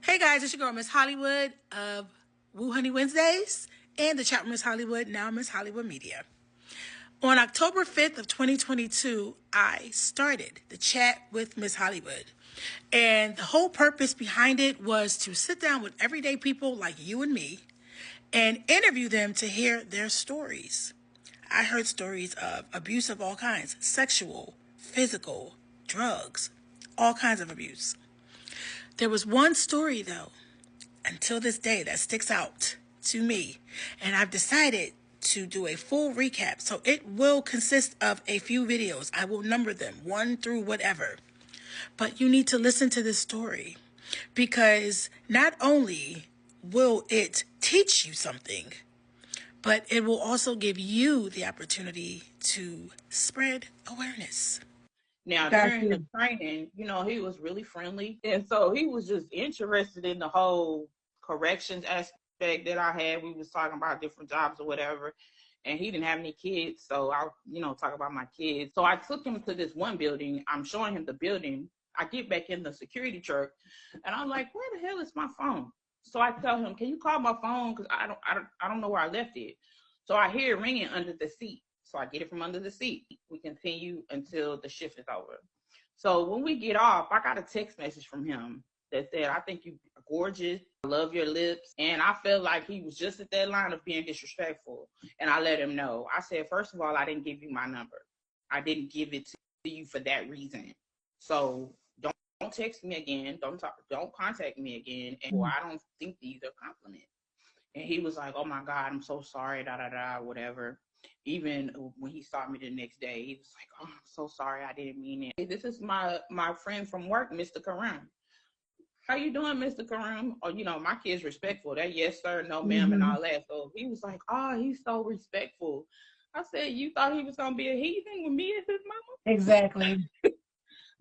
Hey guys, it's your girl Miss Hollywood of Woo Honey Wednesdays and the chat room Miss Hollywood, now Miss Hollywood Media. On October 5th of 2022, I started the chat with Miss Hollywood. And the whole purpose behind it was to sit down with everyday people like you and me and interview them to hear their stories. I heard stories of abuse of all kinds, sexual, physical, drugs, all kinds of abuse. There was one story though, until this day, that sticks out to me. And I've decided to do a full recap. So it will consist of a few videos. I will number them 1 through whatever. But you need to listen to this story because not only will it teach you something, but it will also give you the opportunity to spread awareness. Now, during the training, he was really friendly. And so he was just interested in the whole corrections aspect that I had. We was talking about different jobs or whatever. And he didn't have any kids. So I, talk about my kids. So I took him to this one building. I'm showing him the building. I get back in the security truck and I'm like, where the hell is my phone? So I tell him, can you call my phone? Because I don't know where I left it. So I hear it ringing under the seat. So I get it from under the seat. We continue until the shift is over. So when we get off, I got a text message from him that said, I think you're gorgeous. I love your lips. And I felt like he was just at that line of being disrespectful. And I let him know. I said, first of all, I didn't give you my number. I didn't give it to you for that reason. So don't text me again. Don't contact me again. And I don't think these are compliments. And he was like, oh my God, I'm so sorry, whatever. Even when he saw me the next day, he was like, oh, I'm so sorry, I didn't mean it. Hey, this is my friend from work, Mr. Karam. How you doing, Mr. Karam? Or, my kid's respectful. That yes, sir, no, ma'am, and all that. So he was like, oh, he's so respectful. I said, you thought he was going to be a heathen with me as his mama? Exactly.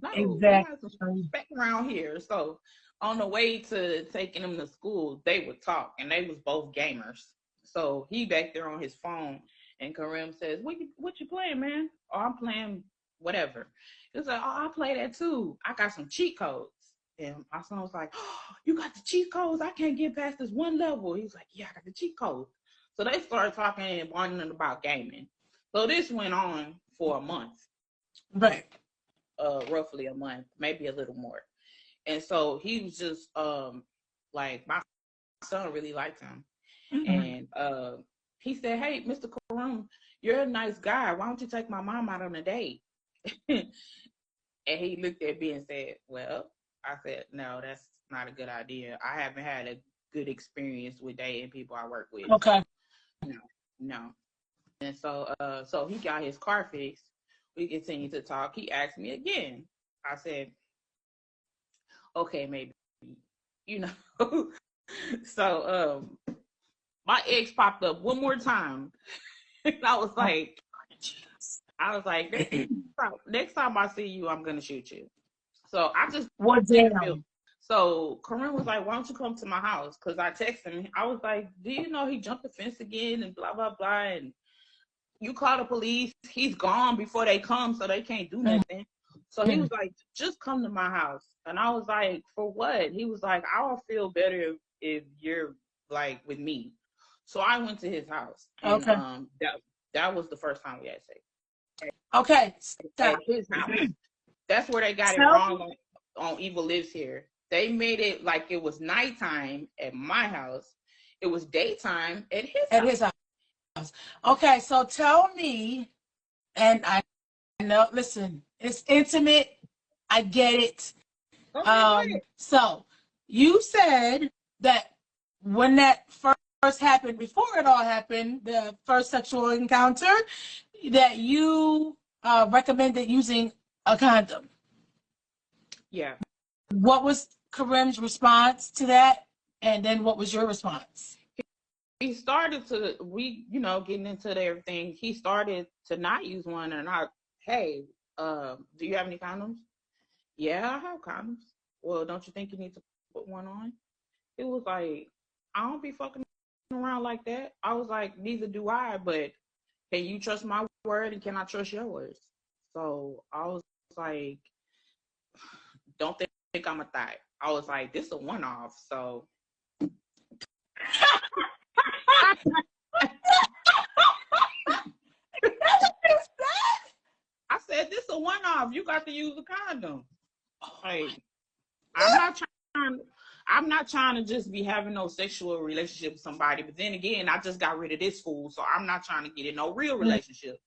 No, exactly. Some respect around here. So on the way to taking him to school, they would talk, and they was both gamers. So he back there on his phone, and Kareem says, what you playing, man? Oh, I'm playing whatever. He was like, oh, I play that too. I got some cheat codes. And my son was like, oh, you got the cheat codes? I can't get past this one level. He was like, yeah, I got the cheat codes. So they started talking and wondering about gaming. So this went on for a month. Right. Roughly a month, maybe a little more. And so he was just like, my son really liked him. And he said, hey, Mr. Karum, you're a nice guy. Why don't you take my mom out on a date? And he looked at me and said, well, I said, no, that's not a good idea. I haven't had a good experience with dating people I work with. Okay. No. And so he got his car fixed. We continued to talk. He asked me again. I said, okay, maybe, So my ex popped up one more time. And I was like, next time I see you, I'm gonna shoot you. So I just So Corinne was like, why don't you come to my house? Because I texted him. I was like, do you know he jumped the fence again and blah, blah, blah. And you call the police. He's gone before they come, so they can't do nothing. So he was like, just come to my house. And I was like, for what? He was like, I'll feel better if you're like with me. So I went to his house. And that was the first time we had sex. Okay. At his house. That's where they got it wrong on Evil Lives Here. They made it like it was nighttime at my house. It was daytime at his house. Okay, so tell me, and I know, listen, it's intimate. I get it. Okay, so you said that when that first happened, before it all happened, the first sexual encounter, that you recommended using a condom. Yeah. What was Karim's response to that? And then what was your response? He started to, getting into everything, he started to not use one. And hey, do you have any condoms? Yeah, I have condoms. Well, don't you think you need to put one on? It was like, I don't be fucking around like that. I was like, neither do I, but can you trust my word and can I trust yours? So I was like, don't think I'm a thot. I was like, this a one-off, so. I said, this a one-off. You got to use a condom. Like, I'm not trying to just be having no sexual relationship with somebody. But then again, I just got rid of this fool, so I'm not trying to get in no real relationship.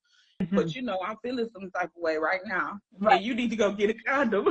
But I'm feeling some type of way right now. Right. And you need to go get a condom.